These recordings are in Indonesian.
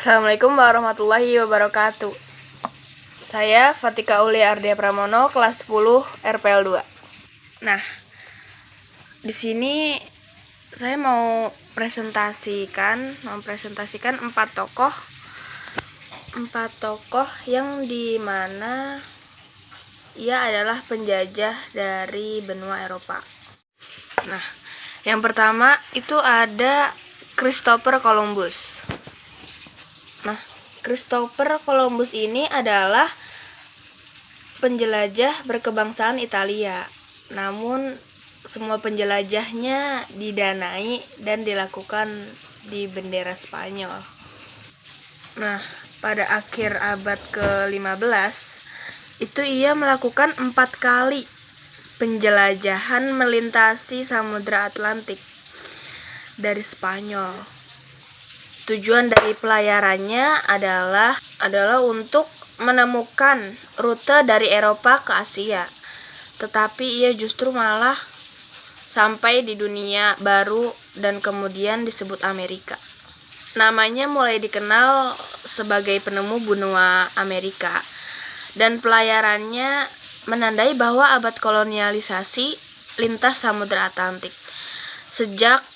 Assalamualaikum warahmatullahi wabarakatuh. Saya Fatika Aulia Ardia Pramono, kelas 10 RPL 2. Nah, di sini saya mau mempresentasikan empat tokoh yang dimana ia adalah penjajah dari benua Eropa. Nah, yang pertama itu ada Christopher Columbus. Nah, Christopher Columbus ini adalah penjelajah berkebangsaan Italia. Namun semua penjelajahnya didanai dan dilakukan di bendera Spanyol. Nah, pada akhir abad ke-15 itu ia melakukan 4 kali penjelajahan melintasi Samudra Atlantik dari Spanyol. Tujuan dari pelayarannya adalah untuk menemukan rute dari Eropa ke Asia. Tetapi ia justru malah sampai di dunia baru dan kemudian disebut Amerika. Namanya mulai dikenal sebagai penemu benua Amerika, dan pelayarannya menandai bahwa abad kolonialisasi lintas Samudra Atlantik. Sejak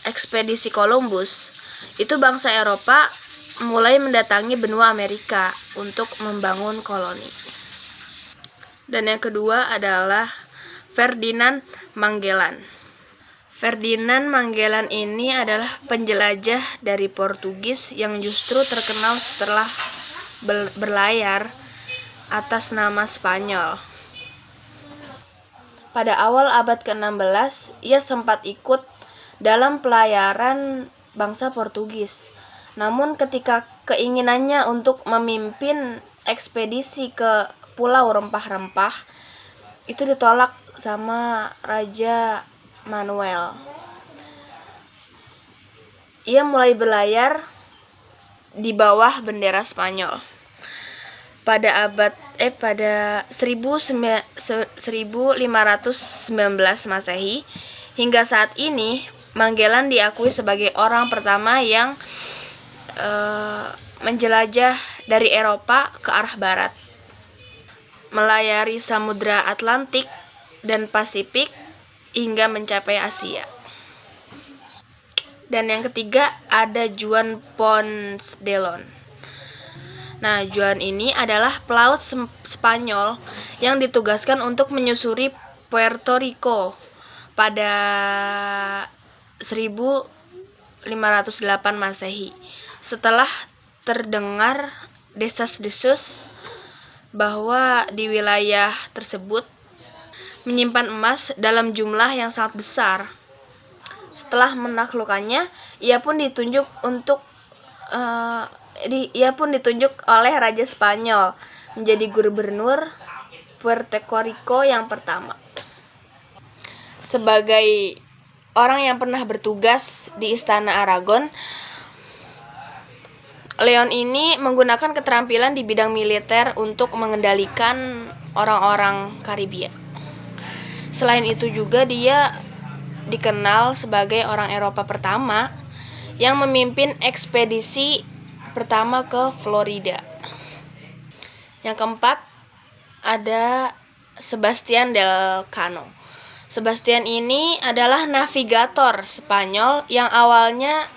ekspedisi Columbus, itu bangsa Eropa mulai mendatangi benua Amerika untuk membangun koloni. Dan yang kedua adalah Ferdinand Magellan. Ferdinand Magellan ini adalah penjelajah dari Portugis yang justru terkenal setelah berlayar atas nama Spanyol. Pada awal abad ke-16, ia sempat ikut dalam pelayaran bangsa Portugis. Namun ketika keinginannya untuk memimpin ekspedisi ke Pulau Rempah-Rempah itu ditolak sama Raja Manuel. Ia mulai berlayar di bawah bendera Spanyol. Pada 1519 Masehi hingga saat ini, Magellan diakui sebagai orang pertama yang menjelajah dari Eropa ke arah barat, melayari Samudra Atlantik dan Pasifik hingga mencapai Asia. Dan yang ketiga ada Juan Ponce de Leon. Nah, Juan ini adalah pelaut Spanyol yang ditugaskan untuk menyusuri Puerto Rico pada 1508 Masehi. Setelah terdengar desas-desus bahwa di wilayah tersebut menyimpan emas dalam jumlah yang sangat besar. Setelah menaklukkannya, ia pun ditunjuk oleh Raja Spanyol menjadi gubernur Puerto Rico yang pertama. Sebagai orang yang pernah bertugas di Istana Aragon, Leon ini menggunakan keterampilan di bidang militer untuk mengendalikan orang-orang Karibia. Selain itu juga dia dikenal sebagai orang Eropa pertama yang memimpin ekspedisi pertama ke Florida. Yang keempat ada Sebastian Elcano. Sebastian ini adalah navigator Spanyol yang awalnya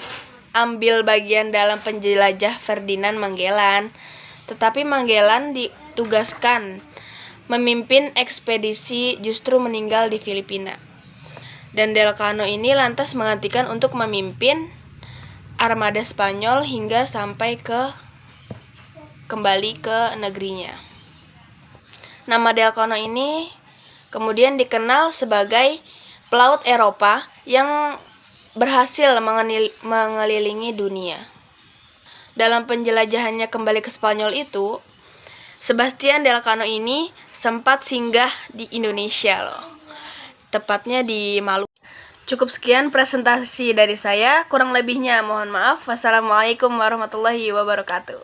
ambil bagian dalam penjelajah Ferdinand Magellan, tetapi Magellan ditugaskan memimpin ekspedisi justru meninggal di Filipina. Dan Elcano ini lantas menggantikan untuk memimpin armada Spanyol hingga sampai kembali ke negerinya. Nama Elcano ini kemudian dikenal sebagai pelaut Eropa yang berhasil mengelilingi dunia. Dalam penjelajahannya kembali ke Spanyol itu, Sebastian Elcano ini sempat singgah di Indonesia loh. Tepatnya di Maluku. Cukup sekian presentasi dari saya, kurang lebihnya mohon maaf. Wassalamualaikum warahmatullahi wabarakatuh.